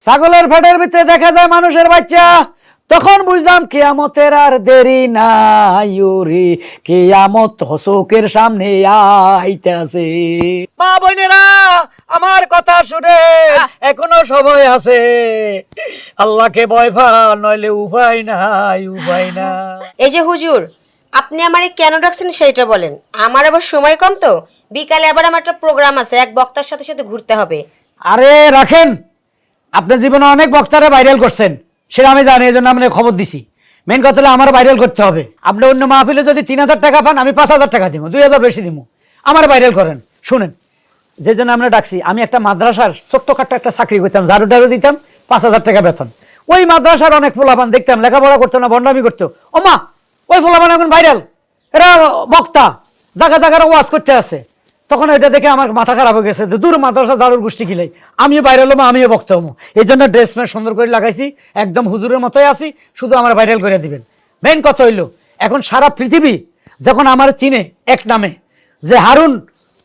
ছাগলের পেটের ভিতরে দেখা যায় মানুষের বাচ্চা। তখন বুঝলাম কিয়ামতের আর দেরি নাই, ওরে কিয়ামত চোখের সামনে আইতাছে। মা বোনেরা আমার কথা শুনে এখনো সময় আছে, আল্লাহকে ভয় পান, নইলে উপায় নাই, উপায় না। এই যে হুজুর, আপনি আমারে কেন ডাকছেন সেটা বলেন। আমার আবার সময় কম তো, বিকালে আবার আমার একটা প্রোগ্রাম আছে, এক বক্তার সাথে সাথে ঘুরতে হবে। আরে রাখেন, আপনার জীবনে অনেক বক্তারা ভাইরাল করছেন, সেটা আমি জানি, এই জন্য আমি খবর দিছি। মেন কথা হলো আমার ভাইরাল করতে হবে। আপনি অন্য মাহফিলে যদি 3000 টাকা পান, আমি 5000 টাকা দিব, 2000 বেশি দিব, আমার ভাইরাল করেন। শুনেন, যে জন্য আমরা ডাকছি, আমি একটা মাদ্রাসার ছোট্টখাট্ট একটা চাকরি করতাম, ঝাড়ু টাড়ু দিতাম, 5000 টাকা বেতন। ওই মাদ্রাসার অনেক পোলাপান দেখতাম লেখাপড়া করতো না, বন্ডামি করতো। ওমা, ওই পোলাপান এখন ভাইরাল, এরা বক্তা, জায়গা জায়গায় ওয়াজ করতে আছে। তখন এটা দেখে আমার মাথা খারাপ হয়ে গেছে, দূর মাদ্রাসা ঝাড়ুর গোষ্ঠী কিলাই, আমিও ভাইরাল হবো, আমিও বক্তা হবো। এই জন্য ড্রেস প্যান্ট সুন্দর করে লাগাইছি, একদম হুজুরের মতোই আছি, শুধু আমার ভাইরাল করে দিবেন। মেন কথা হইলো, এখন সারা পৃথিবী যখন আমার চিনে এক নামে, যে হারুন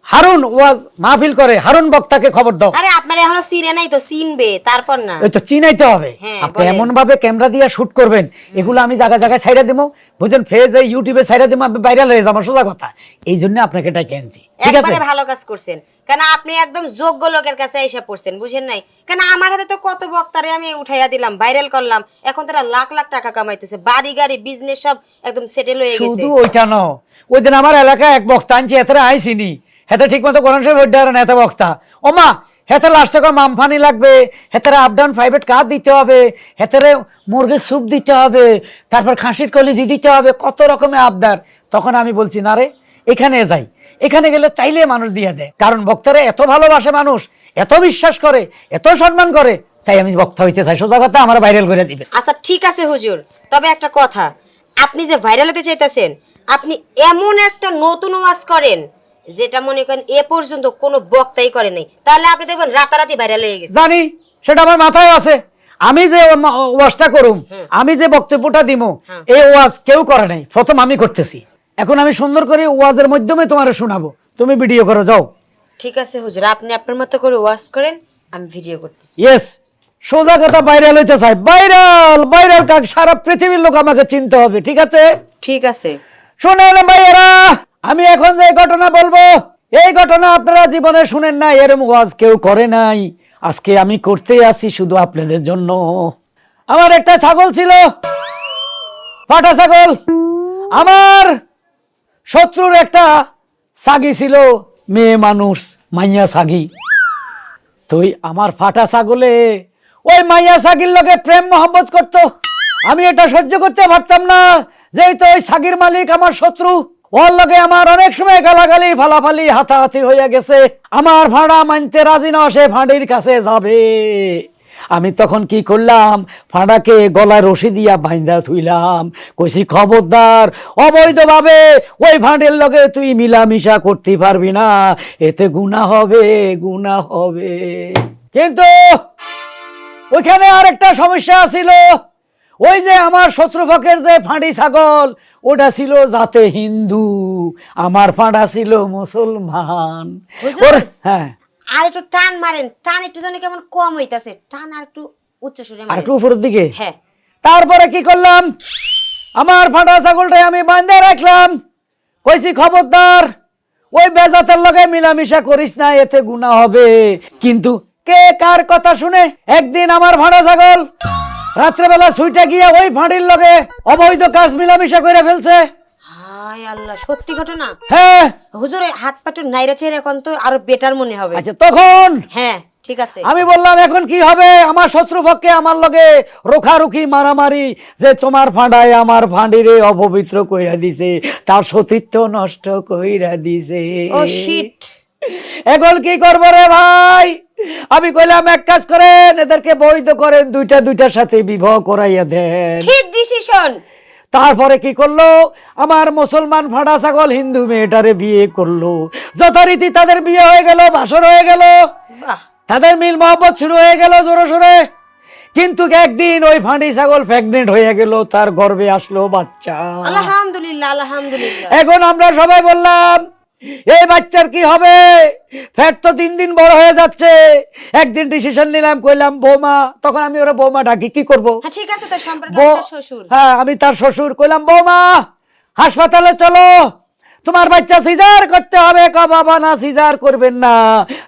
হারুন ওয়াজ মাহফিল করে, হারুন বক্তাকে খবর দাও। আরে আপনার এখনো চিনে নাই তো, চিনবে তারপর না। ওই তো চিনাইতে হবে। হ্যাঁ, আপনি বলেন। এমন ভাবে ক্যামেরা দিয়ে শুট করবেন, এগুলো আমি জায়গায় জায়গায় ছাইড়া দিব, বুঝেন, ফেসে ইউটিউবে ছাইড়া দিব, আপনি ভাইরাল হয়ে যাবেন, সোজা কথা। এই জন্য আপনাকে এটা কেনছি, ঠিক আছে? একবারে ভালো কাজ করছেন, কেন আপনি একদম যোগ্য লোকের কাছে এসে পড়ছেন, বুঝেন নাই? কেন আমার হাতে তো কত বক্তারে আমি উঠাইয়া দিলাম, ভাইরাল করলাম, এখন তারা লাখ লাখ টাকা কামাইতেছে, বাড়ি গাড়ি বিজনেস সব একদম সেটেল হয়ে গেছে। শুধু ওইটা ন, ওই দিন আমার এলাকায় এক বক্তা আনছি, এতে আইসিনি, হেতে ঠিক মতো কোরআন শরীফ পড়তে পারে না, এতে বক্তা। ওমা, হেতে লাস্টে করে মামফানি লাগবে, হেতারে আপ ডাউন প্রাইভেট কার দিতে হবে, হেতারে মুরগির স্যুপ দিতে হবে, তারপর খাসির কলিজি দিতে হবে, কত রকমের আবদার। তখন আমি বলছি, না রে, এখানে যাই, এখানে গেলে চাইলে মানুষ দিয়ে দেয়, কারণ বক্তারে এত ভালোবাসে মানুষ, এত বিশ্বাস করে, এত সম্মান করে, তাই আমি বক্তা হইতে চাই, সোজা কথা, আমার ভাইরাল করে দিবে। আচ্ছা ঠিক আছে হুজুর, তবে একটা কথা, আপনি যে ভাইরাল হতে চাইতেছেন, আপনি এমন একটা নতুন ওয়াজ করেন যেটা মনে করেন এ পর্যন্ত কোনো বক্তাই করে নাই, তাহলে আপনি দেখবেন রাতারাতি ভাইরাল হয়ে গেছে। জানি, সেটা আমার মাথায় আছে। আমি যে ওয়াজটা করুম, আমি যে বক্তব্যটা দিব, এই ওয়াজ কেউ করে নাই, প্রথম আমি করতেছি। এখন আমি সুন্দর করে ওয়াজের মাধ্যমে তোমার শোনাবো, তুমি ভিডিও করো, যাও। ঠিক আছে হুজুর, আপনি আপনার মতো করে ওয়াজ করেন, আমি ভিডিও করতেছি। ইয়েস, সোজা কথা, ভাইরাল হইতে চাই, ভাইরাল ভাইরাল কাক, সারা পৃথিবীর লোক আমাকে চিনতে হবে, ঠিক আছে? ঠিক আছে। শুনেন ভাইয়েরা, আমি এখন যে ঘটনা বলবো, এই ঘটনা আপনারা জীবনে শুনেন না, এরম ওয়াজ কেউ করে নাই, আজকে আমি করতে আসি শুধু আপনাদের জন্য। আমার একটা ছাগল ছিল, ফাটা ছাগল। আমার শত্রুর একটা ছাগি ছিল, মেয়ে মানুষ, মাইয়া ছাগি। তুই আমার ফাটা ছাগলে ওই মাইয়া ছাগির লগে প্রেম মোহাম্মত করতো। আমি এটা সহ্য করতে পারতাম না, যেহেতু ওই ছাগির মালিক আমার শত্রু, ওর লগে আমার অনেক সময় গালাগালি ফালাফালি হাতাহাতি হয়ে গেছে। আমার ভাড়া মানতে রাজি না, সে ভাঁড়ির কাছে যাবে। আমি তখন কি করলাম, ফাঁড়াকে গলায় রশি দিয়া বাইন্দা থুইলাম, কইছি খবরদার, অবৈধভাবে ওই ভাঁড়ের লগে তুই মিলামিশা করতে পারবি না, এতে গুনাহ হবে, গুনাহ হবে। কিন্তু ওইখানে আরেকটা সমস্যা ছিল, ওই যে আমার শত্রুপক্ষের যে ফাঁড়ি ছাগল, ওটা ছিল জাতে হিন্দু, আমার ফাঁড়া ছিল মুসলমান। হুজুর, হ্যাঁ, আর একটু টান মারেন, টান একটু জানি কেমন কম হইতাছে, টান আর একটু উচ্চ সুরে আর মারেন। একটু উপরের দিকে। হ্যাঁ। তারপরে কি করলাম, আমার ফাটা ছাগলটাই আমি বাঁধে রাখলাম, কইছি খবরদার ওই বেজাতের লগে মিলামিশা করিস না, এতে গুনাহ হবে। কিন্তু কে কার কথা শুনে? একদিন আমার ফাটা ছাগল রাত্রেবেলা ছুইটা গিয়া ওই ফাঁড়ির লগে অবৈধ কাজ মিলামিশা করে ফেলছে। হায় আল্লাহ, সত্যি ঘটনা? হ্যাঁ। হুজুর, ওই হাত পাটু নাইরা ছেড়ে এখন তো আরো বেটার মনে হবে। আচ্ছা, তখন হ্যাঁ ঠিক আছে। আমি বললাম, এখন কি হবে? আমার শত্রুপক্ষে আমার লগে রোখারুখি মারামারি, যে তোমার ফাঁড়ায় আমার ফাঁড়িরে অপবিত্র কইরা দিছে, তার সতীত্ব নষ্ট কইরা দিছে। ও শিট। এখন কি করবো রে ভাই? আমি কইলাম, এক কাজ করেন, এদেরকে বৈধ করেন, দুইটার সাথে বিবাহ করাইয়া দেন। ঠিক ডিসিশন। তারপরে কি করলো, আমার মুসলমান ফাঁড়া ছাগল হিন্দু মেয়েটারে বিয়ে করলো, যথারীতি তাদের বিয়ে হয়ে গেল, বাসর হয়ে গেল, বাহ। তাদের মিল মহব্বত শুরু হয়ে গেল জোরে সোরে। কিন্তু একদিন ওই ফাঁড়ি ছাগল প্রেগনেন্ট হয়ে গেল, তার গর্ভে আসলো বাচ্চা। আলহামদুলিল্লাহ, আলহামদুলিল্লাহ। এখন আমরা সবাই বললাম, এই বাচ্চার কি হবে? ফ্যাট তো দিন দিন বড় হয়ে যাচ্ছে। একদিন ডিসিশন নিলাম, কইলাম বৌমা, তখন আমি ওরা বৌমা ডাকি, কি করব? হ্যাঁ ঠিক আছে, তো সম্পর্কে বৌ- আপনার শ্বশুর। হ্যাঁ আমি তার শ্বশুর, কইলাম বৌমা হাসপাতালে চলো, তোমার বাচ্চা সিজার করতে হবে। বাবা না, সিজার করবেন না,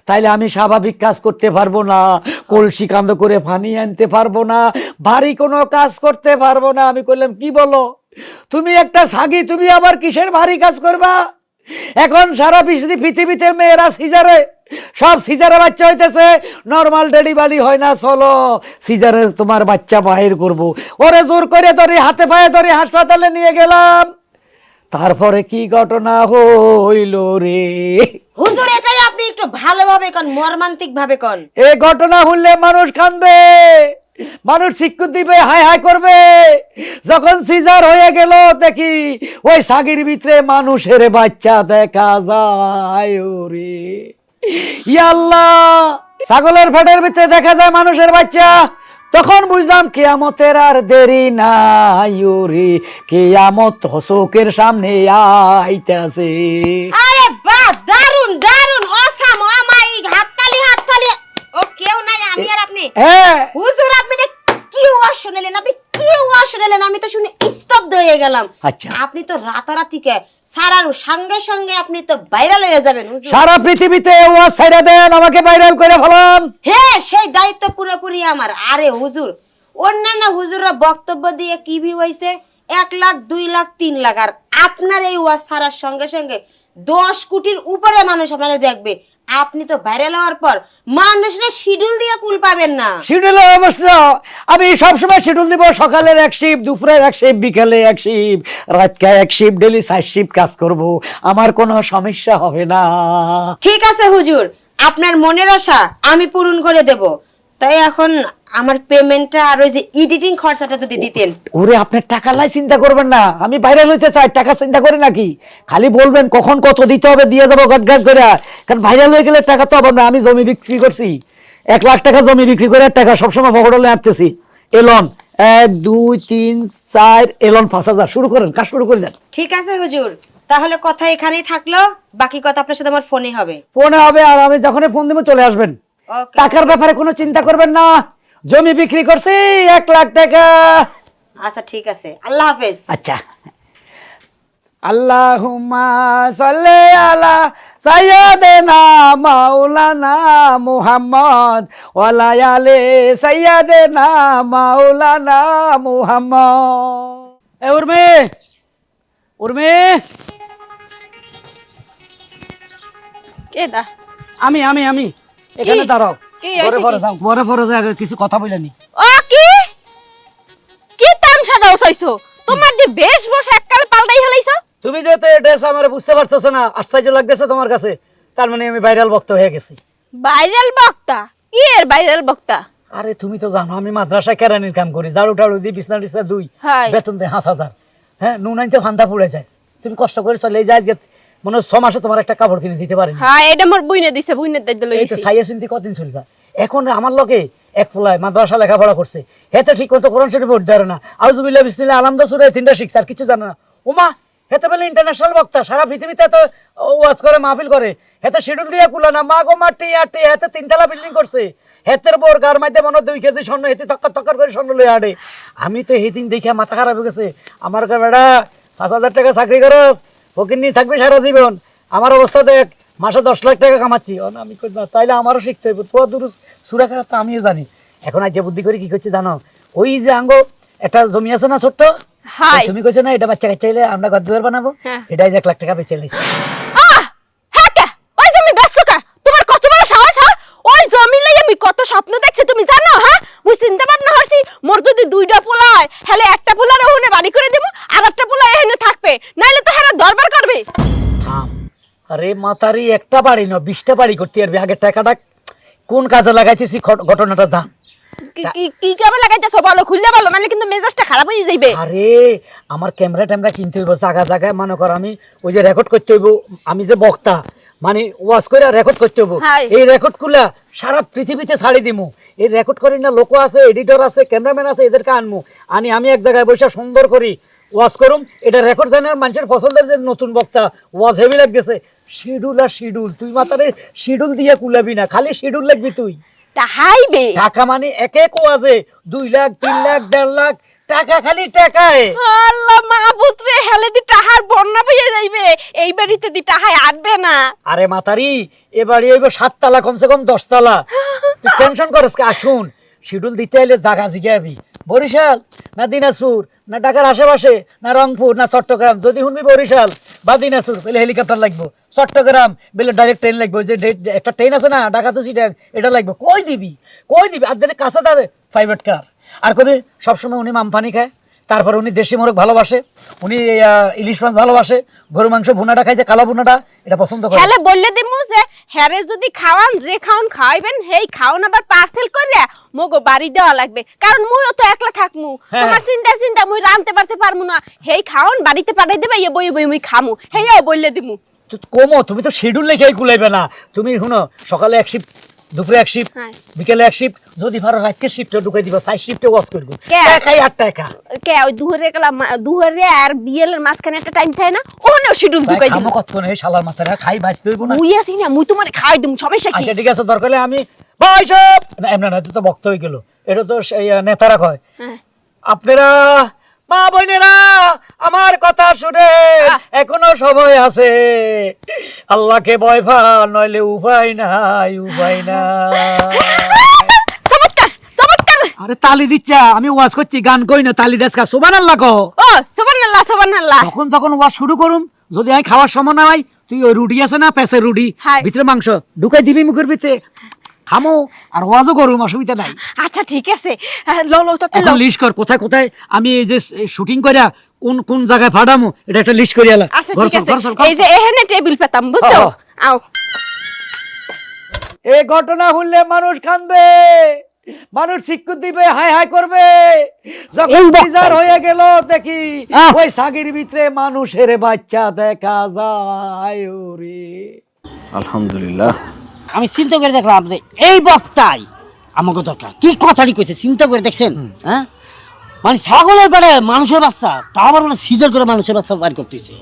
তাইলে আমি স্বাভাবিক কাজ করতে পারবো না, কলসি কান্দ করে পানি আনতে পারবো না, ভারী কোনো কাজ করতে পারবো না। আমি কইলাম কি বলো, তুমি একটা সাগি, তুমি আবার কিসের ভারী কাজ করবা? এখন সারা পৃথিবীতে মেয়েরা সিজারে, সব সিজারে বাচ্চা হইতেছে, নর্মাল ডেলিভারি হয় না। চলো সিজারে তোমার বাচ্চা বাহির করব। ওরে জোর করে ধরে, হাতে পায়ে ধরে হাসপাতালে নিয়ে গেলাম। তারপরে কি ঘটনা হইল রে! হুজুর এটাই আপনি একটু ভালোভাবে কোন, মর্মান্তিক ভাবে কোন। এই ঘটনা হলে মানুষ কাঁদবে, মানুষ স্বীকৃতি দিবে, হাই হাই করবে। যখন সিজার হয়ে গেল, দেখি ওই সাগির ভিতরে মানুষের বাচ্চা দেখা যায়। ওরে ইয়া আল্লাহ, ছাগলের পেটের ভিতরে দেখা যায় মানুষের বাচ্চা। তখন বুঝলাম কিয়ামতের আর দেরি নাই। ওরে কিয়ামত চোখের সামনে আইতাছে। আরে বাহ, দারুন দারুন, অসাম, অমায়িক, হাততালি হাততালি। ও কেউ নাই, আমি আর আপনি। হ্যাঁ হুজুর আপনি এটা কি ওয়াজ শুনলেন? আপনি কি ওয়াজ শুনলেন? আমি তো শুনে স্তব্ধ হয়ে গেলাম। আচ্ছা। আপনি তো রাতারাতিকে সারার সঙ্গে সঙ্গে আপনি তো ভাইরাল হয়ে যাবেন হুজুর। সারা পৃথিবীতে ওয়াজ ছাইড়া দেন, আমাকে ভাইরাল করে ফেলান। হ্যাঁ, সেই দায়িত্ব পুরোপুরি আমার। আরে হুজুর, অন্যান্য হুজুররা বক্তব্য দিয়ে কি ভিউ হইছে 1 লাখ 2 লাখ 3 লাখ, আর আপনার এই ওয়াজ ছাড়ার সঙ্গে সঙ্গে 10 কোটির উপরে মানুষ আপনারা দেখবে। আপনি তো ভাইরাল হওয়ার পর মানুষরা শিডিউল দিয়ে কুল পাবেন না। শিডিউল অবশ্য আমি সবসময় শিডিউল দিব, সকালের এক শিফট, দুপুরের এক শিফট, বিকেলে এক শিফট, রাতকে এক শিফট, ডেলি 4 শিফট কাজ করব, আমার কোনো সমস্যা হবে না। ঠিক আছে হুজুর, আপনার মনের আশা আমি পূরণ করে দেব। তাই এখন আমার পেমেন্টটা আর ওই যে এডিটিং খরচাটা যদি দিতেন। ওরে আপনার টাকা লাই চিন্তা করবেন না, আমি ভাইরাল হইতে চাই, টাকা চিন্তা করে নাকি? খালি বলবেন কখন কত দিতে হবে, দিয়ে যাবো গটগাট করে। কারণ ভাইরাল হয়ে গেলে টাকা তো হবে না। আমি জমি বিক্রি করছি, 1 লাখ টাকা জমি বিক্রি করে টাকা সবসময় পকেটে আনতেছি। এলন 1 2 3 4, এলন 5000। শুরু করেন, কাজ শুরু করে দেন। ঠিক আছে হুজুর, তাহলে কথা এখানেই থাকলো, বাকি কথা আপনার সাথে আমার ফোনে হবে। ফোনে হবে, আর আমি যখনই ফোন দিব চলে আসবেন। ওকে। টাকার ব্যাপারে কোনো চিন্তা করবেন না, জমি বিক্রি করছি 1 লাখ টাকা। আচ্ছা ঠিক আছে, আল্লাহ হাফেজ। আচ্ছা, আল্লাহুম্মা সাল্লি আলা সাইয়্যিদিনা মাওলানা মুহাম্মদ ওয়া আলা আলি সাইয়্যিদিনা মাওলানা মুহাম্মদ। এ উর্মি, উর্মি, কেডা? আমি আমি আমি এখানে কি? দাঁড়াও। কি ঘরে হয়েছে পরে কি? যাও, ঘরে পরে যাও, আগে কিছু কথা বলেনি। ও কি কি তামসা দাও চাইছো? তোমার যে বেশ বসে এককালে পাল্টাই হেলাইছো। তুমি যেহেতু এই ড্রেস আমার বুঝতে পারতেছো না, আশ্চর্য লাগতেছে তোমার কাছে, তার মানে আমি ভাইরাল বক্তা হয়ে গেছি। ভাইরাল বক্তা? কি এর ভাইরাল বক্তা? আরে তুমি তো জানো আমি মাদ্রাসায় কেরানির কাম করি, ঝাড়ু টাড়ু দিই, বিছনা টিছনা দুই, হাই। বেতন দেয় 5,000। হ্যাঁ, নুন আনতে ফান্দা পুড়ে যায়। তুমি কষ্ট করে চলে যাই, মনে হয় 6 মাসে তোমার একটা কাপড় কিনে দিতে পারিনি। হ্যাঁ, এটা মোর বুইনে দিছে, বুইনের দায়িত্ব এই তো লইছি। সাইয়া চিন্তি কতদিন চলবা। এখন আমার লোকে এক পোলায় মাদ্রাসা লেখাপড়া করছে, হেতে ঠিক মতো কোরআন শরীফ পড়তে পারে না, আউযুবিল্লাহ বিসমিল্লাহ আলহামদুলিল্লাহ সূরা 3টা শিখছে, আর কিছু জানে না। ওমা, হেতে বলে ইন্টারন্যাশনাল বক্তা, সারা পৃথিবীতে তো ওয়াজ করে, মাহফিল করে। হেতে শিডিউল দিয়ে কুলা না, মা গো মাটি আটি, হেতে 3 তলা বিল্ডিং করছে। হেতের বোর গার মধ্যে মনে 2 কেজি স্বর্ণ, হেতে তক্কর তক্কর করে স্বর্ণ লয়ে আড়ে। আমি তো এই দিন দেখে মাথা খারাপ হয়ে গেছে। আমার কাছে বেড়া 5,000 টাকা চাকরি করস, ফকিন্নি থাকবে সারা জীবন। আমার অবস্থা দেখ, মাসে 10 লাখ টাকা কামাচ্ছি। আমি কই না, তাইলে আমারও শিখতে হইব। তো দুরুস সূরা খারাপ তো আমিও জানি। এখন আজ বুদ্ধি করে কি করছি জানো, ওই যে আঙ্গ একটা জমি আছে না ছোট্ট, হাই। তুমি কইছো না এটা বাচ্চা কাচ্চা হইলে আমরা ঘর দুয়ার বানাবো, হ্যাঁ। এটাই যে 1 লাখ টাকা বেচে লইছি। আহ! হ্যাঁ কে? ওই জমি বেচছো কে? তোমার কত বড় সাহস, হ্যাঁ? ওই জমি লই আমি কত স্বপ্ন দেখছি তুমি জানো, হ্যাঁ? মুই চিন্তা ভাবনা করছি মোর যদি 2টা পোলা হয়, তাহলে একটা পোলার ওখানে বাড়ি করে দেব, আর একটা পোলা এখানে থাকবে, নাইলে তো হেরা দরবার করবে। থাম, আরে মাতারি, একটা বাড়ি না 20টা বাড়ি করতে পারবি। আগে টাকাটা কোন কাজে লাগাইতেছি ঘটনাটা জান। কি কি কি কেমন লাগাইতেছো বলো, খুললে বলো, নাহলে কিন্তু মেজাজটা খারাপ হয়ে যাইবে। আরে আমার ক্যামেরা ট্যামেরা কিনতে হইব, জায়গা জায়গায় মনে কর আমি ওই যে রেকর্ড করতে হইব, আমি যে বক্তা মানে ওয়াজ করে রেকর্ড করতে হইব। হাই। এই রেকর্ড গুলা সারা পৃথিবীতে ছাড়ি দিমু। এই রেকর্ড করি না, লোক আছে, এডিটর আছে, ক্যামেরাম্যান আছে, এদেরকে আনমু। আমি এক জায়গায় বসে সুন্দর করি ওয়াজ করুম, এটা রেকর্ড জানার মানুষের পছন্দের যে নতুন বক্তা ওয়াজ হেভি লাগতেছে, শিডিউল আর শিডিউল, তুই মাথারে শিডিউল দিয়ে কুলাবি না, খালি শিডিউল লাগবি তুই। টাহাইবে টাকা মানে এক এক ওয়াজে 2 লাখ 3 লাখ 1.5 লাখ টাকা, খালি টাকায়। আল্লাহ মাহবুব রে, হেলে দি টাহার বন্যা বইয়ে যাইবে, এই বাড়িতে দি টাহাই আটবে না। আরে মাতারি, এবারে হইব 7 তলা, কমসে কম 10 তলা। তুই টেনশন করিস কা? আসুন, শিডিউল দিতে এলে জায়গা জিগাবি, বরিশাল না দিনাজপুর না ঢাকার আশেপাশে না রংপুর না চট্টগ্রাম। যদি শুনবি বরিশাল বা দিনাজপুর পেলে হেলিকপ্টার লাগবো, চট্টগ্রাম পেলে ডাইরেক্ট ট্রেন লাগবে, যে একটা ট্রেন আছে না ঢাকা তো সিটাং, এটা লাগবে। কই দিবি আর দিনে কাছে তাদের প্রাইভেট কার। আর কবি সবসময় উনি মামপানি খায়, তারপর উনি দেশি মোরগ ভালোবাসে, উনি ইলিশ মাছ ভালোবাসে, গরু মাংস ভুনাটা খাইতে, কালো ভুনাটা এটা পছন্দ করে। হেলে বললে দিমু যে হ্যারে যদি খাওয়ান, যে খাওন খাওয়াইবেন, হেই খাওন আবার পার্সেল করে মগো বাড়ি দেওয়া লাগবে, কারণ মুইও তো একলা থাকমু। তোমার চিন্তা মুই রানতে পারতে পারমু না, হেই খাওন বাড়িতে পাঠাই দেবে, ইয়ে বই বই মুই খামু, হেইও বললে দিমু। কমো, তুমি তো শিডিউল লেখাই কুলাইবে না। তুমি শুনো, সকালে এক শিফট, দুপুরে এক শিফট, বিকেলে এক শিফট, যদি পারো রাতের শিফটে ঢুকাই দিবা, 4 শিফটে ওয়াচ করবো, টাকাই 8 টাকা। কে ওই দুহরে আর বিয়েলের মাঝখানে একটা টাইম থাকে না, ওখানেও শিডিউল ঢুকাই দিমু। কত নেই শালার মাথাটা, খাই ভাজতে হইব না। মুই আছি না, মুই তোমারে খাওয়াই দিমু, সমস্যা কি? আচ্ছা ঠিক আছে, দরকার হলে আমি ভাই সাহেব না, এমন না, তো বক্ত হয়ে গেল, এটা তো নেতারা কয়। আপনারা মা বোনেরা আমার কথা শুনে, এখনো সময় আছে, আল্লাহকে ভয় পান, নইলে উপায় নাই, উপায় নাই। চমৎকার চমৎকার। আরে তালি দিচ্ছা, আমি ওয়াজ করছি, গান কই না, তালি দেশ কা সুবহানাল্লাহ কও। ও সুবহানাল্লাহ সুবহানাল্লাহ। যখন ওয়াজ শুরু করুম, যদি আমি খাওয়ার সময় না হয়, তুই ওই রুটি আছে না, পেঁচের রুটি, ভিতরে মাংস ঢুকাই দিবি মুখের ভিতরে, খামো আর ওয়াজও করুম, অসুবিধা নাই। আচ্ছা ঠিক আছে, লো তো এখন লিস্ট কর, কোথায় কোথায় আমি এই যে শুটিং কইরা কোন কোন জায়গায় ফাটামু, এটা একটা লিস্ট করি আলা। আচ্ছা ঠিক আছে, এই যে এখানে টেবিল পেতাম, বুঝছো? আও। এই ঘটনা শুনলে মানুষ কাঁদবে, মানুষ সিক্কুর দিবে, হাই হাই করবে। যখন বিজার হয়ে গেল, দেখি ওই সাগির ভিতরে মানুষের বাচ্চা দেখা যায়। ওরে আলহামদুলিল্লাহ। আমি চিন্তা করে দেখলাম যে এই বক্তাই আমাকে দরকার। কি কথাটি কইছে চিন্তা করে দেখছেন? হ্যাঁ, মানে ছাগলের পেটে মানুষের বাচ্চা, তা আবার মানে সিজার করে মানুষের বাচ্চা বার করতেছে।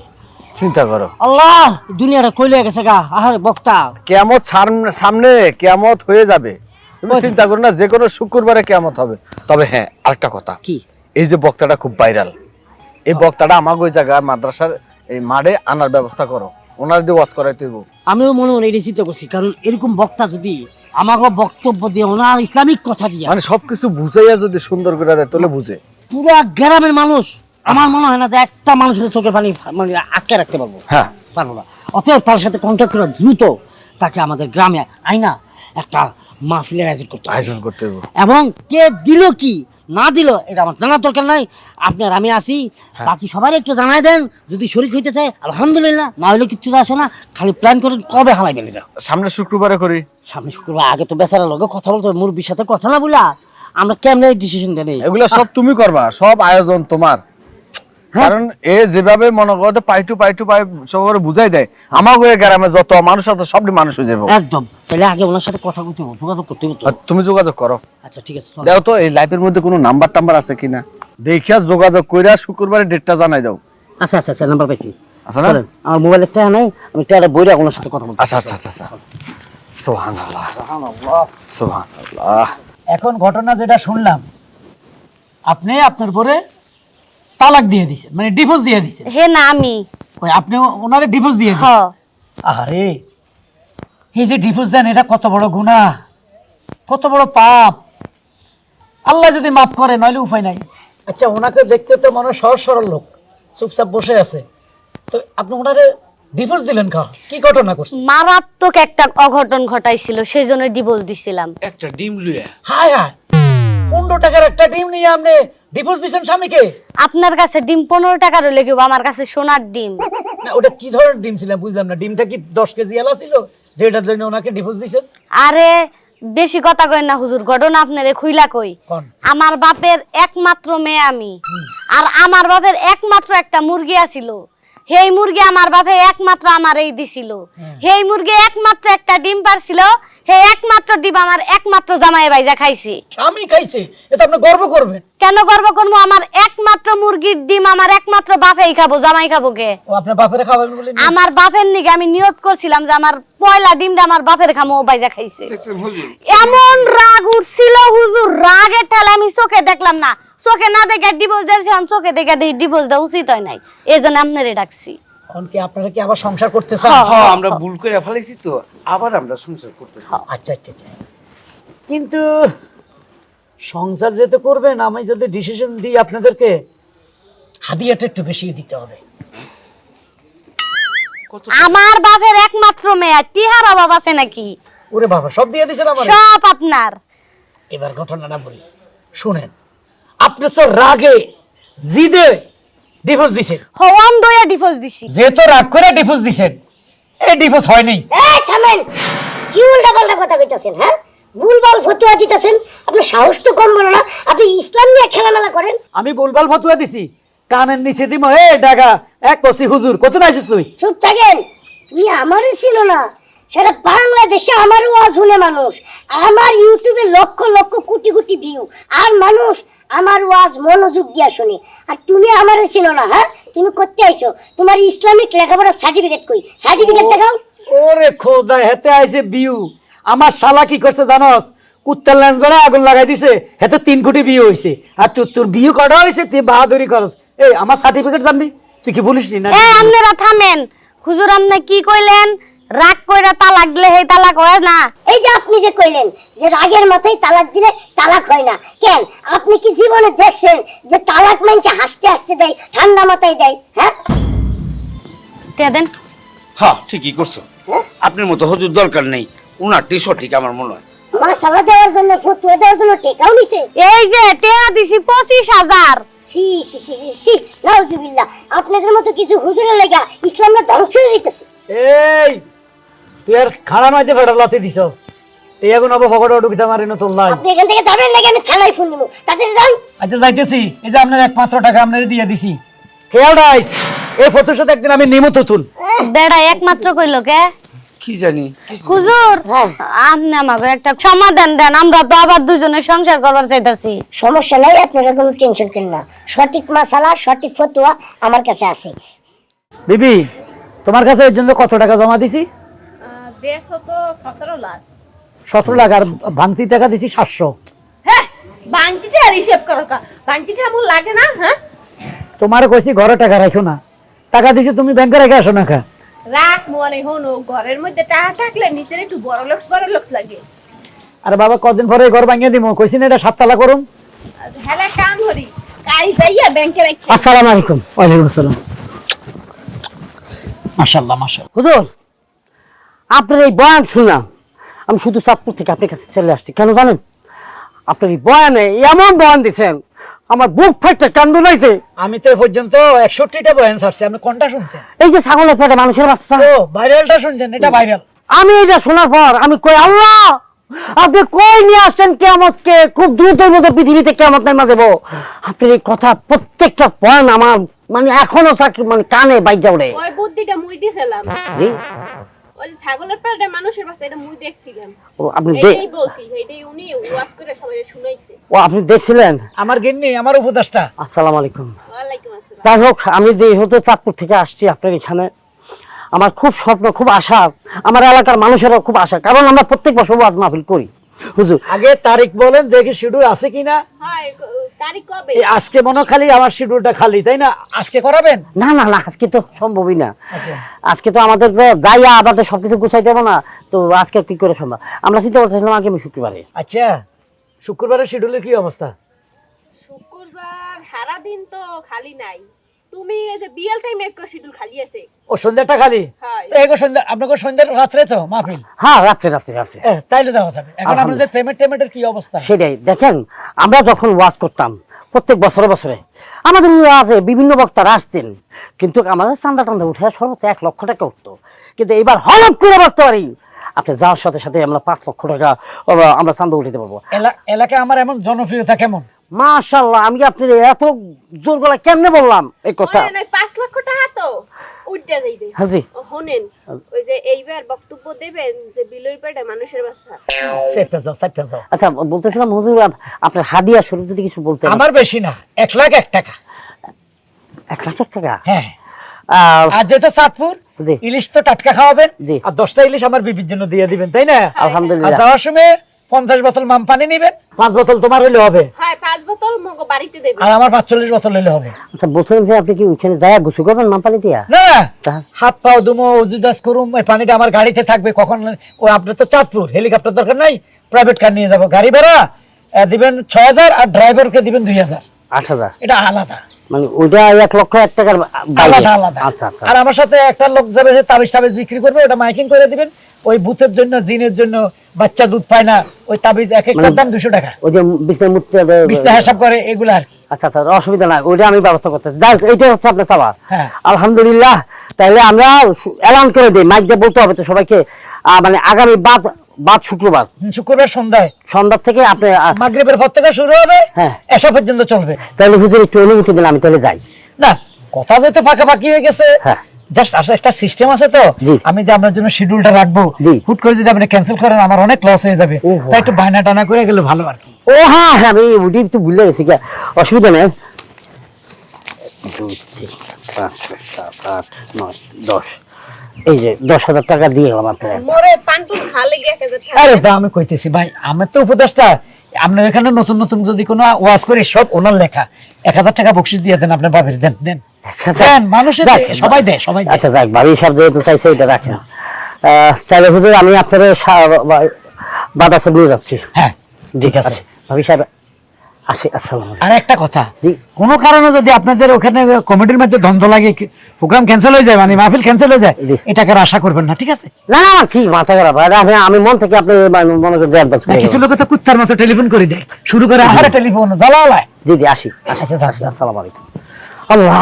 চিন্তা করো, আল্লাহ দুনিয়াটা কইলে গেছে গা। আহারে বক্তা, কিয়ামত সামনে, কিয়ামত হয়ে যাবে। তুমি চিন্তা করো না, যে কোনো শুক্রবারে কিয়ামত হবে। তবে হ্যাঁ, আরেকটা কথা, কি এই যে বক্তাটা খুব ভাইরাল, এই বক্তাটা আমাকে ওই জায়গায় মাদ্রাসার এই মাঠে আনার ব্যবস্থা করো, ওনার দিয়ে ওয়াজ করাই তুইব। আমিও মনে মনে এটা চিন্তা করছি, কারণ এরকম বক্তা যদি আমাকে বক্তব্য দিয়ে, ওনার ইসলামিক কথা দিয়ে, মানে সবকিছু বুঝাইয়া যদি সুন্দর করে দেয়, তাহলে বুঝে পুরো গ্রামের মানুষ, আমার মনে হয় না যে একটা মানুষের চোখের পানি মানে আটকে রাখতে পারবো। হ্যাঁ, পারবো না। অতএব তার সাথে কন্ট্যাক্ট করে দ্রুত তাকে আমাদের গ্রামে আইনা একটা মাহফিলের আয়োজন করতে হবে। এবং কে দিল কি না দিল এটা আমার জানার দরকার নাই, আপনার আমি আসি, বাকি সবার একটু জানাই দেন। যদি শরীর হইতে চায় আলহামদুলিল্লাহ, না হলে কিচ্ছু আসে না। খালি প্ল্যান করেন কবে হালাইবেন এটা। সামনে শুক্রবারে করি। সামনে শুক্রবার, আগে তো বেচারার লগে কথা বলতে হবে, মুরব্বির সাথে কথা না বলা আমরা কেমনে ডিসিশন দেই? এগুলা সব তুমি করবা, সব আয়োজন তোমার। কারণ এ যেভাবে মনে করতে পাই টু পাই সবার বুঝাই দেয়, আমাকে গ্রামে যত মানুষ আছে সবটি মানুষ হয়ে যাবো একদম। তাহলে আগে ওনার সাথে কথা বলতে হবে, যোগাযোগ করতে হবে। তুমি যোগাযোগ করো। আচ্ছা ঠিক আছে, দাও তো এই লাইফের মধ্যে কোনো নাম্বার টাম্বার আছে কিনা দেখিয়া যোগাযোগ কইরা শুক্রবারে ডেটটা জানাই দাও। আচ্ছা আচ্ছা আচ্ছা, নাম্বার পাইছি। আচ্ছা না, আমার মোবাইলের টাকা নাই, আমি টাকাটা বইরা ওনার সাথে কথা বলতে। আচ্ছা আচ্ছা আচ্ছা, সুবহানাল্লাহ সুবহানাল্লাহ। এখন ঘটনা যেটা শুনলাম, আপনি আপনার পরে তালাক দিয়ে দিছেন, মানে ডিভোর্স দিয়ে দিছেন। হে না আমি, ওই আপনি ওনারে ডিভোর্স দিয়ে দিছেন। আরে এই যে ডিভোর্স দেন, এটা কত বড় গুনাহ, কত বড় পাপ। আল্লাহ যদি মাফ করে, নইলে উপায় নাই। আচ্ছা, ওনাকে দেখতে তো মনে হয় সহজ সরল লোক, চুপচাপ বসে আছে, তো আপনি ওনারে ডিভোর্স দিলেন কা? কি ঘটনা করছেন? মারাত্মক একটা অঘটন ঘটাইছিল, সেই জন্য ডিভোর্স দিছিলাম। একটা ডিম লইয়া হায় হায়, 15 টাকার একটা ডিম নিয়ে আপনি ডিভোর্স দিছেন স্বামীকে? আপনার কাছে ডিম 15 টাকার হলে কি, আমার কাছে সোনার ডিম। না, ওটা কি ধরনের ডিম ছিল বুঝলাম না। ডিমটা কি 10 কেজি এলা ছিল যেটার জন্য ওনাকে ডিভোর্স দিছেন? আরে বেশি কথা কই না হুজুর, ঘটনা আপনারে খুইলা কই। কোন? আমার বাপের একমাত্র মেয়ে আমি, আর আমার বাপের একমাত্র একটা মুরগি আছিল, হেই মুরগি আমার বাপে একমাত্র আমার এই দিছিল। হেই মুরগি একমাত্র একটা ডিম পারছিল, হে একমাত্র ডিম আমার একমাত্র জামাই ভাইজা খাইছি। আমি খাইছি, এটা আপনি গর্ব করবেন। কেন গর্ব করবো? আমার একমাত্র মুরগির ডিম আমার একমাত্র বাপেই খাবো, জামাই খাবো কে? ও আপনার বাপের খাবেন বলে আমার বাপের নিকে আমি নিয়ত করছিলাম যে আমার পয়লা ডিমটা আমার বাপের খামো, ও ভাইজা খাইছে। এমন রাগ উঠছিল হুজুর, রাগের ঠেলা আমি চোখে দেখলাম না, চোখে না দেখে ডিভোর্স দিয়েছিলাম, চোখে দেখে ডিভোর্স দেওয়া উচিত হয় নাই, এই জন্য আপনারে ডাকছি। এখন কি আপনারা কি আবার সংসার করতে চান? হ্যাঁ আমরা ভুল করে ফেলেছি তো, আবার আমরা সংসার করতে চাই। আচ্ছা আচ্ছা আচ্ছা। কিন্তু সংসার যেতে করবেন, আমি যদি ডিসিশন দিই আপনাদেরকে হাদিয়াটা একটু বেশি দিতে হবে। আমার বাপের একমাত্র মেয়ে, টিহার অভাব আছে নাকি? ওরে বাবা, সব দিয়ে দিয়েছেন আমার। সব আপনার। এবার ঘটনাটা বলি, শুনেন। আপনি তো রাগে জিদে ডিভোর্স দিছেন, হওয়ান দয়া ডিভোর্স দিছি। যেহেতু রাগ করে ডিভোর্স দিছেন, এই ডিভোর্স হয়নি। এই থামেন, কি উল্টাপাল্টা কথা কইতাছেন? হ্যাঁ, ভুলভাল ফতোয়া দিতেছেন। আপনার সাহস তো কম বলো না, আপনি ইসলাম নিয়ে খেলামেলা করেন। আমি ভুলভাল ফতুয়া দিছি, কানের নিচে দিমো এ ডাগা এক কসি হুজুর, কত নাইছিস তুই? চুপ থাকেন, তুমি আমারই ছিল না, সারা বাংলাদেশে আমার ওয়াজ শুনে মানুষ, আমার ইউটিউবে লক্ষ লক্ষ কোটি কোটি ভিউ, আর মানুষ আমার ওয়াজ মনোযোগ দিয়া শুনে। আর তুমি আমারই ছিল না। হ্যাঁ, তুমি করতে আইছো, তোমার ইসলামিক লেখাপড়ার সার্টিফিকেট কই? সার্টিফিকেট দেখাও। ওরে খোদা, হেতে আইছে বিউ। আমার শালা কি করছে জানোস? কুত্তার লেন্স বেড়া আগুন লাগাই দিছে, হেতে 3 কোটি বিয়ে হইছে। আর তোর বিয়ে করা হইছে, তুই বাহাদুরি করস। এই আমার সার্টিফিকেট জানবি? তুই কি বলিস নি না? এ আপনারা থামেন হুজুর, আপনি কি কইলেন? রাগ কইরা তালাক দিলে হে তালাক হয় না? এই যে আপনি যে কইলেন যে রাগের মাথায় তালাক দিলে তালাক হয় না, কেন? আপনি কি জীবনে দেখছেন যে তালাক মানছে হাসতে হাসতে দেয়, ঠান্ডা মাথায় দেয়? হ্যাঁ, কে দেন? হ্যাঁ ঠিকই করছো, আপনার মতো হুজুর দরকার নেই, উনারটি সঠিক আমার মনে হয়। মাশাআল্লাহ দেওয়ার জন্য, ফতোয়া দেওয়ার জন্য টেকাও নিছে। এই যে টেয়া দিছি 25,000। সি সি সি সি সি, নাউজুবিল্লাহ। আপনাদের মতো কিছু হুজুরের লাগা ইসলামটা ধ্বংস হয়ে যাইতেছে। এই তুই আর খাড়া মাইতে ফেড়া লাতে দিছস, এই এখন অব ফকড়ে ঢুকিতে মারি না তোল্লাই। আপনি এখান থেকে যাবেন নাকি আমি থানায় ফোন দিব? তাদের যান। আচ্ছা যাইতেছি। এই যে আপনার একমাত্র টাকা আপনার দিয়ে দিছি, খেয়াল রাইস। এই ফটোর সাথে একদিন আমি নিমত তুন। বেড়া একমাত্র কইলো কে? কি জানি হুজুর, আপনি আমাকে একটা সমাধান দেন, আমরা তো আবার দুজনে সংসার করবার চাইতাছি। সমস্যা নাই, আপনারা কোনো টেনশন করেন না, সঠিক মাসালা সঠিক ফতোয়া আমার কাছে আছে। বিবি, তোমার কাছে এর জন্য কত টাকা জমা দিছি? 17 লাখ। 17 লাখ। আর ভাঙতি টাকা দিছি 700। হ্যাঁ, বাংকিটা আর হিসাব করো কা, বাংকিটা আমার লাগে না? হ্যাঁ, তোমারে কইছি ঘরে টাকা রাখো না, টাকা দিছি তুমি ব্যাংকে রেখে আসো না। খা রাখ মনে হনো, ঘরের মধ্যে টাকা থাকলে নিচে একটু বড় লোক লাগে। আরে বাবা, কদিন পরে ঘর ভাঙিয়ে দিমু, কইছি না এটা 7 তালা করুন। হ্যাঁ কাম করি, কাই যাইয়া ব্যাংকে রাখি। আসসালামু আলাইকুম। ওয়ালাইকুম আসসালাম। মাশাআল্লাহ মাশাআল্লাহ। হুজুর, আপনার এই বয়ান শুনলাম, আমি শুধু চাঁদপুর থেকে আপনার কাছে চলে আসছি। কেন জানেন? আপনার এই বয়ানে এমন বয়ান দিচ্ছেন, আমার বুক ফাটতে কান্দ নাইছে। আমি তো এ পর্যন্ত 61টা বয়ান ছাড়ছি, আপনি কোনটা শুনছেন? এই যে ছাগলের পেটে মানুষের বাচ্চা, ও ভাইরালটা শুনছেন? এটা ভাইরাল। আমি এটা শোনার পর আমি কই, আল্লাহ আপনি কই নিয়ে আসছেন কিয়ামতকে? খুব দ্রুতের মধ্যে পৃথিবীতে কিয়ামত নামা দেব। আপনার এই কথা প্রত্যেকটা বয়ান আমার মানে এখনো মানে কানে বাইজা ওঠে। ওই বুদ্ধিটা মুই দিছিলাম, জি, ওই যে ছাগলের পেটে মানুষের বাচ্চা, এটা মুই দেখছিলাম। ও আপনি এইটাই বলছি, এইটাই উনি ওয়াজ করে সবাই শুনাইছে। ও আপনি দেখছিলেন? আমার গিন্নি, আমার উপদেষ্টা। আসসালামু আলাইকুম। ওয়ালাইকুম আসসালাম। যাই হোক, আমি যেহেতু চাঁদপুর থেকে আসছি আপনার এখানে, আমার খুব স্বপ্ন, খুব আশা, আমার এলাকার মানুষেরও খুব আশা, কারণ আমরা প্রত্যেক বছর ওয়াজ মাহফিল করি। হুজুর, আগে তারিখ বলেন, দেখি শিডিউল আছে কিনা। হয় তারিখ কবে? এই আজকে মনে হয় খালি আমার শিডিউলটা খালি, তাই না? আজকে করাবেন? না না না, আজকে তো সম্ভবই না। আচ্ছা। আজকে তো আমাদের তো যাইয়া আমাদের সবকিছু গুছাই দেবো না, তো আজকে কি করে সম্ভব? আমরা চিন্তা করতেছিলাম আগামী শুক্রবারে। আচ্ছা, শুক্রবারের শিডিউলের কি অবস্থা? শুক্রবার সারা দিন তো খালি নাই, তুমি এই যে বিয়েল টাইম এক শিডিউল খালি আছে। ও সন্ধ্যাটা খালি? হয়। তো এগো সন্ধ্যা, আপনাকে সন্ধ্যার রাত্রে তো মাহফিল? হ্যাঁ, রাত্রে রাত্রে রাত্রে। তাইলে দেওয়া যাবে। এখন আপনাদের পেমেন্টের কি অবস্থা? সেটাই দেখেন, আমরা যখন ওয়াজ করতাম প্রত্যেক বছরে বছরে আমাদের ওয়াজে বিভিন্ন বক্তারা আসতেন, কিন্তু আমাদের চান্দা টান্দা উঠে সর্বোচ্চ 1 লক্ষ টাকা উঠতো। কিন্তু এবার হলফ করে বলতে পারি, আপনি যাওয়ার সাথে সাথে আমরা 5 লক্ষ টাকা আমরা চান্দা উঠাতে পারবো। এলাকায় আমার এমন জনপ্রিয়তা কেমন? মাশাআল্লাহ, আমি আপনার এত জোর গলা কেমনে বললাম এই কথা? ওরে নয় 5 লক্ষ টাকা তো উঠতে যাই দে হ্যাঁ জি শুনেন ওই যে এইবার বক্তব্য দেবেন যে বিলুর পেটে মানুষের বাচ্চা সেটা যাও সেটা যাও। আচ্ছা বলতেছিলাম হুজুর আপনার হাদিয়া স্বরূপ যদি কিছু বলতেন। আমার বেশি না, 1,01,000 টাকা। 1,00,000 টাকা? হ্যাঁ, আহ, আর যেহেতু চাঁদপুর, জি। ইলিশ তো টাটকা খাওয়াবেন, জি। আর 10টা ইলিশ আমার বিবির জন্য দিয়ে দিবেন, তাই না? আর আলহামদুলিল্লাহ। যাওয়ার সময় 50 বোতল মাম পানি নিবেন, 5 বোতল তোমার হইলে হবে, হ্যাঁ 5 বোতল মগো বাড়িতে দেবেন। আর আমার 45 বোতল হইলে হবে। আচ্ছা বলছেন যে আপনি কি ওখানে যায় গোসল করবেন মামপানি দিয়া? না না, তা? হাত পাও দুমো উজুদাস করুম, এই পানিটা আমার গাড়িতে থাকবে। কখন ও আপনার তো চাঁদপুর, হেলিকপ্টার দরকার নাই, প্রাইভেট কার নিয়ে যাব। গাড়ি ভাড়া দিবেন 6,000 আর ড্রাইভারকে দিবেন 2,000। 8,000? এটা আলাদা, মানে ওইটা 1,01,000 টাকার বাইরে? আলাদা আলাদা। আচ্ছা আচ্ছা। আর আমার সাথে একটা লোক যাবে, যে তাবিজ টাবিজ বিক্রি করবে, ওটা মাইকিং করে দিবেন। ওই ভূতের জন্য, জিনের জন্য, বাচ্চা দুধ পায় না, ওই তাবিজ এক একটার দাম 200 টাকা। ওই যে বিছনা মুত্তে বিস্তার হিসাব করে এগুলা আর কি। আচ্ছা আচ্ছা, অসুবিধা নাই, ওইটা আমি ব্যবস্থা করতেছি। যাই হোক, এইটাই হচ্ছে আপনার চাওয়া। হ্যাঁ। আলহামদুলিল্লাহ। তাহলে আমরা এলান করে দিই, মাইক দিয়ে বলতে হবে তো সবাইকে, মানে আগামী বাদ শুক্রবার শুক্রবার সন্ধ্যায় সন্ধ্যা থেকে আপনি মাগরিবের পর থেকে শুরু হবে, হ্যাঁ। এসা পর্যন্ত চলবে। তাহলে হুজুর একটু অনুমতি দিন, আমি তাহলে যাই। না, কথা যেহেতু পাকাপাকি হয়ে গেছে, হ্যাঁ। জাস্ট আসলে একটা সিস্টেম আছে তো, জি। আমি যে আপনার জন্য শিডিউলটা রাখবো, জি। হুট করে যদি আপনি ক্যান্সেল করেন আমার অনেক লস হয়ে যাবে। ওহো। তাই একটু বায়না টানা করে গেলে ভালো আর কি। ও হ্যাঁ হ্যাঁ, আমি ওটি একটু ভুলে গেছি, অসুবিধা নেই। 2, 3, 4, 5, 8, 9, 10, এই যে 10,000 টাকা দিয়ে গেলাম আপনার। মোরে পান্তুন খালে গিয়ে 1000 টাকা। আরে তা আমি কইতেছি ভাই, আমার তো উপদেশটা, আপনার এখানে নতুন নতুন যদি কোনো ওয়াজ করি, সব ওনার লেখা। 1,000 টাকা বকশিশ দিয়ে দেন আপনার বাবির, দেন দেন দেন, মানুষের যাক, সবাই দেয়, সবাই দেয়। আচ্ছা যাক, ভাবি সব যেহেতু চাইছে এটা রাখেন। তাহলে হুজুর আমি আপনার বাদাসে নিয়ে যাচ্ছি। হ্যাঁ ঠিক আছে। ভাবি সাহেব আসি, আসসালাম আলাইকুম। আর একটা কথা, জি। কোনো কারণে যদি আপনাদের ওখানে কমিটির মধ্যে দ্বন্দ্ব লাগে, প্রোগ্রাম ক্যান্সেল হয়ে যায়, মানে মাহফিল ক্যান্সেল হয়ে যায়, জি। এটাকে আর আশা করবেন না, ঠিক আছে? না না না, কি মাথা খারাপ, আমি মন থেকে আপনি মনে করেন যে অ্যাডভান্স না, করে কিছু দেবো। লোক তো কুত্তার মতো টেলিফোন করে দেয়, শুরু করে আমার টেলিফোন জ্বালালায়। জি জি, আসি আচ্ছা, যাক, যাক। আসসালামু আলাইকুম। আল্লাহ,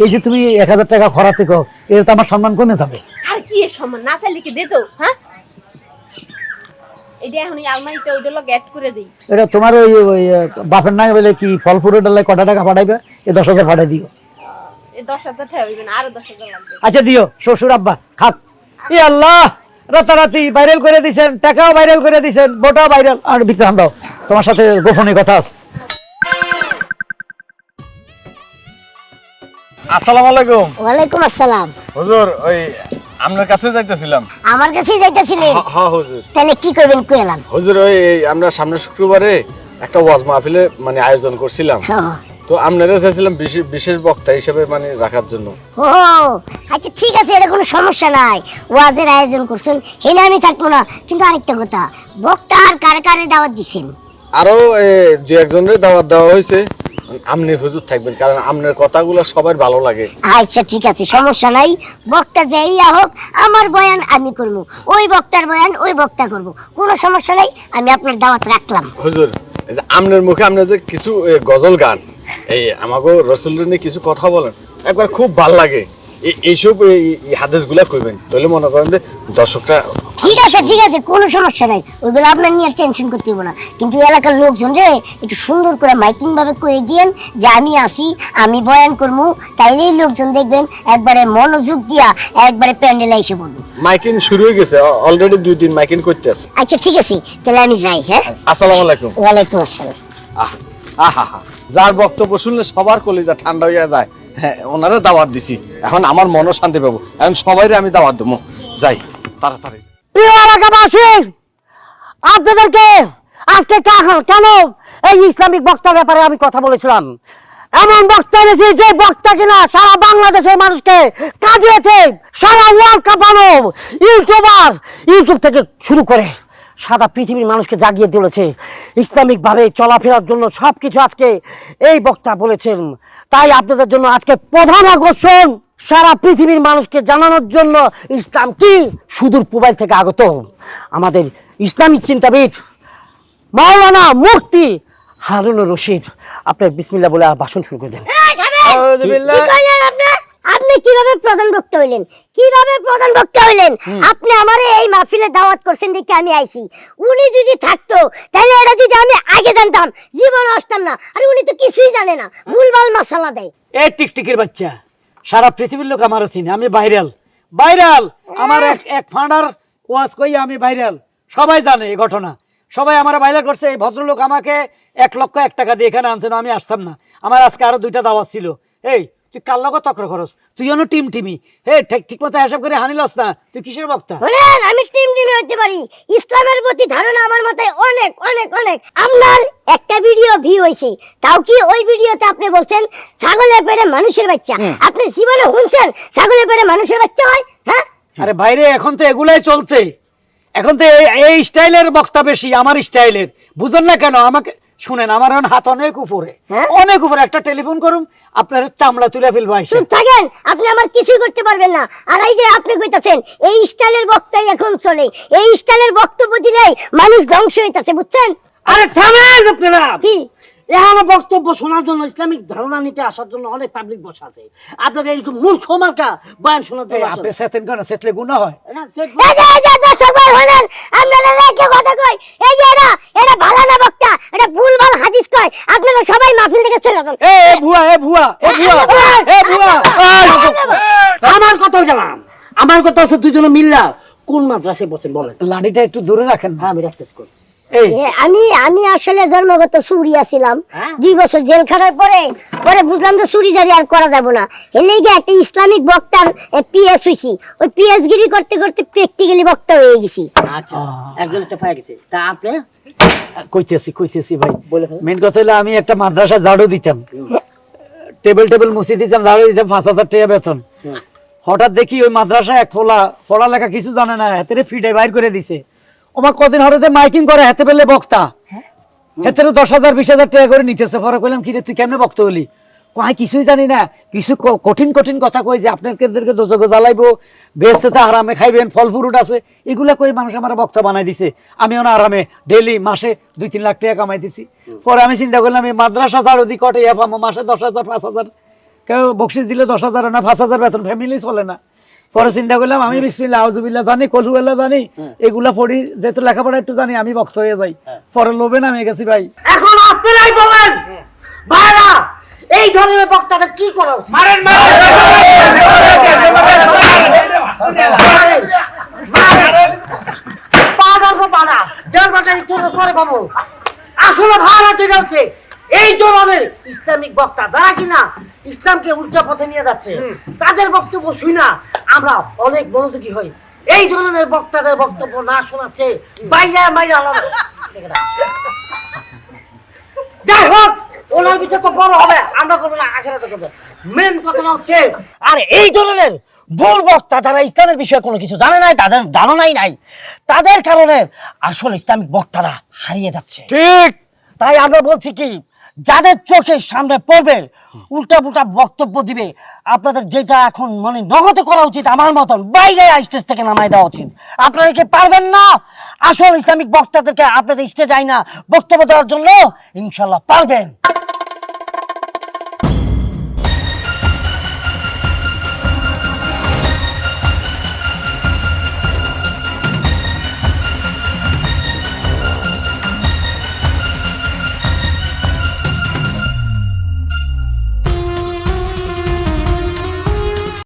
এই যে তুমি 1,000 টাকা খরাতে কো, এটা তো আমার সম্মান কমে যাবে। আর কি এর সম্মান না চাইলে কি দে তো, হ্যাঁ? এইটা এখন এই আলমারিতে ওইটা লগ অ্যাড করে দেই। এটা তোমার ওই বাপের নাই বলে কি ফল ফুলের ডালে কটা টাকা পাঠাইবে, এই 10,000 পাঠাই দিও। এই 10,000 টাকা হইবে না, আরো 10,000 লাগবে। আচ্ছা দিও, শ্বশুর আব্বা খাত। ই আল্লাহ, রাতারাতি ভাইরাল করে দিছেন, টাকাও ভাইরাল করে দিছেন, বোটাও ভাইরাল। আর বিক্রাম দাও, তোমার সাথে গোপনে কথা আছে। আসসালামু আলাইকুম। ওয়ালাইকুম আসসালাম। হুজুর, ওই আপনার কাছে যাইতেছিলাম। আমার কাছেই যাইতেছিলেন? হ্যাঁ হুজুর। তাহলে কি করবেন কইলাম? হুজুর, ওই আমরা সামনের শুক্রবারে একটা ওয়াজ মাহফিলে মানে আয়োজন করছিলাম, তো আপনারা চাইছিলাম বিশেষ বক্তা হিসেবে মানে রাখার জন্য। ও আচ্ছা ঠিক আছে, এটা কোনো সমস্যা নাই। ওয়াজের আয়োজন করছেন, হেলে আমি থাকবো না। কিন্তু আরেকটা কথা, বক্তা আর কারে কারে দাওয়াত দিছেন? আরো দু একজনের দাওয়াত দেওয়া হয়েছে। আপনি হুজুর থাকবেন, কারণ আপনার কথাগুলো সবার ভালো লাগে। আচ্ছা ঠিক আছে, সমস্যা নাই। বক্তা যেই হোক, আমার বয়ান আমি করবো, ওই বক্তার বয়ান ওই বক্তা করব, কোনো সমস্যা নাই। আমি আপনার দাওয়াত রাখলাম। হুজুর, এই যে আপনার মুখে আপনাদের কিছু গজল গান, এই আমাকে রসুলের নিয়ে কিছু কথা বলেন, একবার খুব ভাল লাগে। এইসব হাদিস গুলা কইবেন, তাহলে মনে করেন যে দর্শকরা। ঠিক আছে ঠিক আছে, কোনো সমস্যা নাই, ওইগুলো আপনার নিয়ে টেনশন করতে হবে না। কিন্তু এলাকার লোকজন রে একটু সুন্দর করে মাইকিং ভাবে কয়ে দিয়েন যে আমি আসি, আমি বয়ান করবো, তাইলেই লোকজন দেখবেন একবারে মনোযোগ দিয়া একবারে প্যান্ডেলে এসে বলবো। মাইকিং শুরু হয়ে গেছে, অলরেডি 2 দিন মাইকিং করতে আছে। আচ্ছা ঠিক আছে, তাহলে আমি যাই। হ্যাঁ, আসসালামু আলাইকুম। ওয়ালাইকুম আসসালাম। আহা, যার বক্তব্য শুনলে সবার কলিজা ঠান্ডা হয়ে যায়। হ্যাঁ, ওনারা দাওয়াত দিছি, এখন আমার মনও শান্তি পাবো। এখন সবাইরে আমি দাওয়াত দেবো, যাই তাড়াতাড়ি। প্রিয় এলাকাবাসী, আপনাদেরকে আজকে কেন এই ইসলামিক বক্তার ব্যাপারে আমি কথা বলেছিলাম। এমন বক্তা এনেছি যে বক্তা কিনা সারা বাংলাদেশের মানুষকে কাঁদিয়েছে, সারা ওয়ার্ল্ড কাঁপানো ইউটিউব থেকে শুরু করে সারা পৃথিবীর মানুষকে জাগিয়ে তুলেছে ইসলামিক ভাবে চলাফেরার জন্য। সবকিছু আজকে এই বক্তা বলেছেন। তাই আপনাদের জন্য আজকে প্রধান আকর্ষণ, সারা পৃথিবীর মানুষকে জানানোর জন্য ইসলাম কি সুদূর পূর্ব থেকে আগত আমাদের ইসলামিক চিন্তাবিদ মাওলানা মুফতি হারুনুর রশিদ। আপনি বিসমিল্লাহ বলে ভাষণ শুরু করে দেন। আপনি কিভাবে প্রধান বক্তা হইলেন? কিভাবে প্রধান বক্তা হইলেন? আপনি আমারে এই মাহফিলে দাওয়াত করছেন দেখে আমি আইছি। উনি যদি থাকতো তাহলে এটা যদি আমি আগে জানতাম জীবনে আসতাম না। আর উনি তো কিছুই জানে না, ভুলভাল মশলা দেয়। এই টিকটিকির বাচ্চা, সারা পৃথিবীর লোক আমার চিনে, আমি ভাইরাল ভাইরাল। আমার এক ফান্ডার ওয়াজ কই আমি ভাইরাল, সবাই জানে এই ঘটনা, সবাই আমার ভাইরাল করছে। এই ভদ্রলোক আমাকে 1,01,000 টাকা দিয়ে এখানে আনছেন, আমি আসতাম না। আমার আজকে আরো 2টা দাওয়াত ছিল। এই তুই কার লগে তক্র খরচ, তুই অন্য টিমি হে ঠিক মতো হিসাব করে হানিলস না, তুই কিসের বক্তা? শুনেন, আমি টিম হইতে পারি, ইসলামের প্রতি ধারণা আমার মাথায় অনেক অনেক অনেক। আপনার একটা ভিডিও ভিউ হয়েছে, তাও কি ওই ভিডিওতে আপনি বলছেন ছাগলের পেটে মানুষের বাচ্চা? আপনি জীবনে শুনছেন ছাগলের পেটে মানুষের বাচ্চা হয়? হ্যাঁ, আরে বাইরে এখন তো এগুলাই চলছে, এখন তো এই স্টাইলের বক্তা বেশি, আমার স্টাইলের। বুঝেন না কেন? আমাকে শুনেন, আমার এখন হাত অনেক উপরে, অনেক উপরে। একটা টেলিফোন করুন, আপনার চামড়া তুলে ফেলবো। চুপ থাকেন, আপনি আমার কিছুই করতে পারবেন না। আর এই যে আপনি কইতাছেন এই স্টাইলের বক্তাই এখন চলে, এই স্টাইলের বক্তব্য দিলেই মানুষ ধ্বংস হইতাছে, বুঝছেন? আরে থামেন আপনারা। কি আমার বক্তব্য শোনার জন্য, ইসলামিক ধারণা নিতে আসার জন্য অনেক পাবলিক বসা আছে। আপনাদের এরকম মূর্খ মার্কা বয়ান শোনার জন্য আপনি সেতেন কেন? সেতলে গুনাহ হয়। এই যে দর্শক ভাই শুনেন, আপনারা রেখে কথা কই, এই যে এরা ভালো না বক্তা, এটা ভুলভাল হাদিস কয়। আপনারা সবাই মাহফিল থেকে চলে যান। এ ভুয়া আমার কথা জানাম, আমার কথা হচ্ছে দুইজনে মিল্লা কোন মাদ্রাসায় বসেন বলেন? লাঠিটা একটু দূরে রাখেন। হ্যাঁ, আমি রাখতেছি। এই আমি আসলে জন্মগত চুরিয়া ছিলাম। 2 বছর জেল খাটার পরে বুঝলাম যে চুরিদারি আর করা যাবে না। এর লেগে একটা ইসলামিক বক্তার পিএস হইছি। ওই পিএস গিরি করতে করতে প্র্যাকটিক্যালি বক্তা হয়ে গেছি। আচ্ছা, একজন একটা পাই গেছে। তা আপনি? কইতেছি ভাই, বলে মেন কথা হলো আমি একটা মাদ্রাসা ঝাড়ু দিতাম, টেবিল মুছে দিতাম, ঝাড়ু দিতাম, 5,000 টাকা বেতন। হঠাৎ দেখি ওই মাদ্রাসা এক পড়ালেখা কিছু জানে না, হাতে ফিডে বাইর করে দিছে। ওমা কদিন হঠাৎ মাইকিং করে, হাতে পেলে বক্তা, হাতে 10,000 20,000 টাকা করে নিতেছে। পরে কইলাম কিরে তুই কেমনে বক্তা হলি? কয় কিছুই জানি না, কিছু কঠিন কথা কই যে আপনাদেরকে দোজখে জ্বালাইবো, বেহেশতে আরামে খাইবেন, ফল ফ্রুট আছে, এগুলা কই মানুষ আমার বক্তা বানাই দিছে। আমি আরামে ডেইলি মাসে 2-3 লাখ টাকা কামাই দিছি। পরে আমি চিন্তা করলাম এই মাদ্রাসা ঝাড়ু দি কটে পাবো মাসে 10,000 5,000, কেউ বকশিস দিলে 10,000 না 5,000 বেতন, ফ্যামিলি চলে না। পরে চিন্তা করলাম আমি বিসমিল্লাহ আউযুবিল্লাহ জানি, কলহুয়াল্লাহ জানি, এগুলা পড়ি, যেহেতু লেখাপড়া একটু জানি, আমি বক্তা হয়ে যাই। পরে লোভে নামে গেছি ভাই। এখন আপনারাই বলেন ভাইরা, এই ধরনের বক্তাদের কি করা উচিত? আসলে ভাড়া যেটা হচ্ছে এই ধরনের ইসলামিক বক্তা যারা কিনা ইসলামকে উল্টা পথে নিয়ে যাচ্ছে, তাদের বক্তব্য শুনা আমরা অনেক মনোযোগী হই। এই ধরনের বক্তাদের বক্তব্য না শোনাচ্ছে বাইরে যাই হোক, ওনার বিচার তো বড় হবে, আমরা করবো না, আখেরাতে করবো। মেন কথা হচ্ছে, আর এই ধরনের ভুল বক্তা যারা ইসলামের বিষয়ে কোনো কিছু জানে নাই, তাদের ধারণাই নাই, তাদের কারণে আসল ইসলামিক বক্তারা হারিয়ে যাচ্ছে। ঠিক তাই আমরা বলছি কি, যাদের চোখের সামনে পড়বে উল্টা পুল্টা বক্তব্য দিবে, আপনাদের যেটা এখন মানে নগদে করা উচিত, আমার মতন বাইরে স্টেজ থেকে নামাই দেওয়া উচিত। আপনারা কি পারবেন না আসল ইসলামিক বক্তাদেরকে আপনাদের স্টেজ আইনা বক্তব্য দেওয়ার জন্য? ইনশাল্লাহ পারবেন।